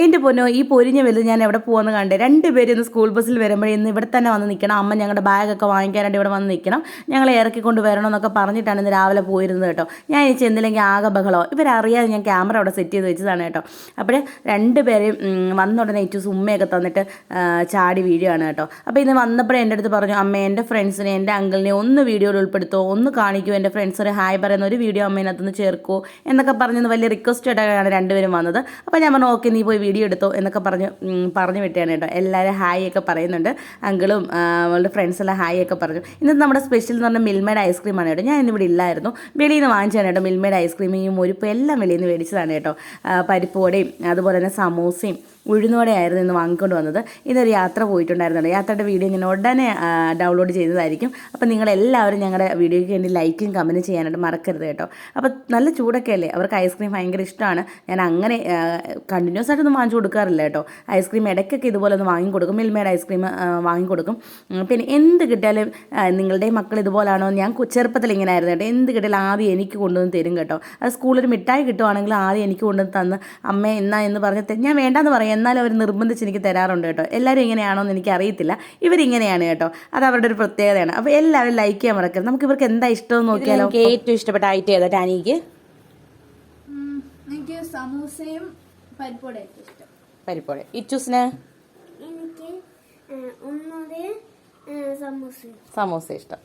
എൻ്റെ പൊന്നോ, ഈ പൊരിഞ്ഞ വലുത് ഞാൻ എവിടെ പോകുമെന്ന് കണ്ടേ. രണ്ടുപേരും ഇന്ന് സ്കൂൾ ബസ്സിൽ വരുമ്പോഴേ ഇന്ന് ഇവിടെ തന്നെ വന്ന് നിൽക്കണം. അമ്മ ഞങ്ങളുടെ ബാഗൊക്കെ വാങ്ങിക്കാനായിട്ട് ഇവിടെ വന്ന് നിൽക്കണം, ഞങ്ങളെ ഇറക്കിക്കൊണ്ട് വരണം എന്നൊക്കെ പറഞ്ഞിട്ടാണ് ഇന്ന് രാവിലെ പോയിരുന്നത് കേട്ടോ. ഞാൻ ഈ ചെന്നില്ലെങ്കിൽ ആകെ ബഹളോ. ഇവരറിയാതെ ഞാൻ ക്യാമറ അവിടെ സെറ്റ് ചെയ്ത് വെച്ചതാണ് കേട്ടോ. അപ്പോൾ രണ്ടുപേരെയും വന്ന ഉടനെ ഏറ്റവും ഉമ്മയൊക്കെ തന്നിട്ട് ചാടി വീഴുകയാണ് കേട്ടോ. അപ്പോൾ ഇന്ന് വന്നപ്പോഴേ എൻ്റെ അടുത്ത് പറഞ്ഞു, അമ്മ എൻ്റെ ഫ്രണ്ട്സിനെ എൻ്റെ അങ്കിളിനെ ഒന്ന് വീഡിയോയിൽ ഉൾപ്പെടുത്തോ, ഒന്ന് കാണിക്കുമോ, എൻ്റെ ഫ്രണ്ട്സിന് ഹായ് പറയുന്ന ഒരു വീഡിയോ അമ്മേനകത്തുനിന്ന് ചേർക്കുമോ എന്നൊക്കെ പറഞ്ഞ് വലിയ റിക്വസ്റ്റ് ആയിട്ടാണ് രണ്ടുപേരും വന്നത്. അപ്പോൾ ഞാൻ പറഞ്ഞു ഓക്കെ, നീ പോയി വീഡിയോ എടുത്തോ എന്നൊക്കെ പറഞ്ഞു വിട്ടാണ് കേട്ടോ. എല്ലാവരും ഹായ് ഒക്കെ പറയുന്നുണ്ട്. അങ്കിളും അവളുടെ ഫ്രണ്ട്സെല്ലാം ഹായ് ഒക്കെ പറഞ്ഞു. ഇന്നത്തെ നമ്മുടെ സ്പെഷ്യൽ എന്ന് പറഞ്ഞാൽ മിൽമയുടെ ഐസ്ക്രീമാണ് കേട്ടോ. ഞാൻ ഇന്നിവിടെ ഇല്ലായിരുന്നു, വെളിയിൽ നിന്ന് വാങ്ങിച്ചതാണ് കേട്ടോ. മിൽമയുടെ ഐസ്ക്രീമും മുരിപ്പും എല്ലാം വെളിയിൽ നിന്ന് മേടിച്ചതാണ് കേട്ടോ. പരിപ്പ് വടയും അതുപോലെ തന്നെ സമൂസയും ഉഴുന്നോടെയായിരുന്നു ഇന്ന് വാങ്ങിക്കൊണ്ട് വന്നത്. ഇന്നൊരു യാത്ര പോയിട്ടുണ്ടായിരുന്നല്ലോ. യാത്രയുടെ വീഡിയോ ഞാൻ ഉടനെ ഡൗൺലോഡ് ചെയ്തതായിരിക്കും. അപ്പോൾ നിങ്ങളെല്ലാവരും ഞങ്ങളുടെ വീഡിയോയ്ക്ക് വേണ്ടി ലൈക്കും കമൻറ്റും ചെയ്യാനായിട്ട് മറക്കരുത് കേട്ടോ. അപ്പോൾ നല്ല ചൂടൊക്കെ അല്ലേ, അവർക്ക് ഐസ്ക്രീം ഭയങ്കര ഇഷ്ടമാണ്. ഞാൻ അങ്ങനെ കണ്ടിന്യൂസ് ആയിട്ടൊന്നും വാങ്ങിച്ചു കൊടുക്കാറില്ല കേട്ടോ. ഐസ്ക്രീം ഇടയ്ക്കൊക്കെ ഇതുപോലെ ഒന്ന് വാങ്ങിക്കൊടുക്കും, മിൽമയുടെ ഐസ്ക്രീം വാങ്ങിക്കൊടുക്കും. പിന്നെ എന്ത് കിട്ടിയാലും നിങ്ങളുടെ മക്കൾ ഇതുപോലാണോ, ഞാൻ ചെറുപ്പത്തിൽ ഇങ്ങനെ ആയിരുന്നു കേട്ടോ. എന്ത് കിട്ടിയാലും ആദ്യം എനിക്ക് കൊണ്ടുവന്ന് തരും കേട്ടോ. അത് സ്കൂളിൽ മിഠായി കിട്ടുവാണെങ്കിൽ ആദ്യം എനിക്ക് കൊണ്ടുവന്ന് തന്ന് അമ്മ എന്നാ എന്ന് പറഞ്ഞ് ഞാൻ വേണ്ടാന്ന് പറയും, എന്നാലും അവർ നിർബന്ധിച്ച് എനിക്ക് തരാറുണ്ട് കേട്ടോ. എല്ലാവരും ഇങ്ങനെയാണോ എന്ന് എനിക്ക് അറിയത്തില്ല, ഇവരിങ്ങനെയാണ് കേട്ടോ. അത് അവരുടെ ഒരു പ്രത്യേകതയാണ്. അപ്പോൾ എല്ലാവരും ലൈക്ക് ചെയ്യാൻ മറക്കരുത്. നമുക്ക് ഇവർക്ക് എന്താ ഇഷ്ടമെന്ന് നോക്കിയാലോ. ഏറ്റവും ഇഷ്ടപ്പെട്ട ഐറ്റം ഏതാ ടാനിക്ക്? എനിക്ക് സമൂസയും പരിപ്പോടെ ഇഷ്ടം. പരിപ്പോടെ. ഇച്ചൂസിന്? എനിക്ക് ഒന്നുകൂടി സമൂസ ഇഷ്ടം.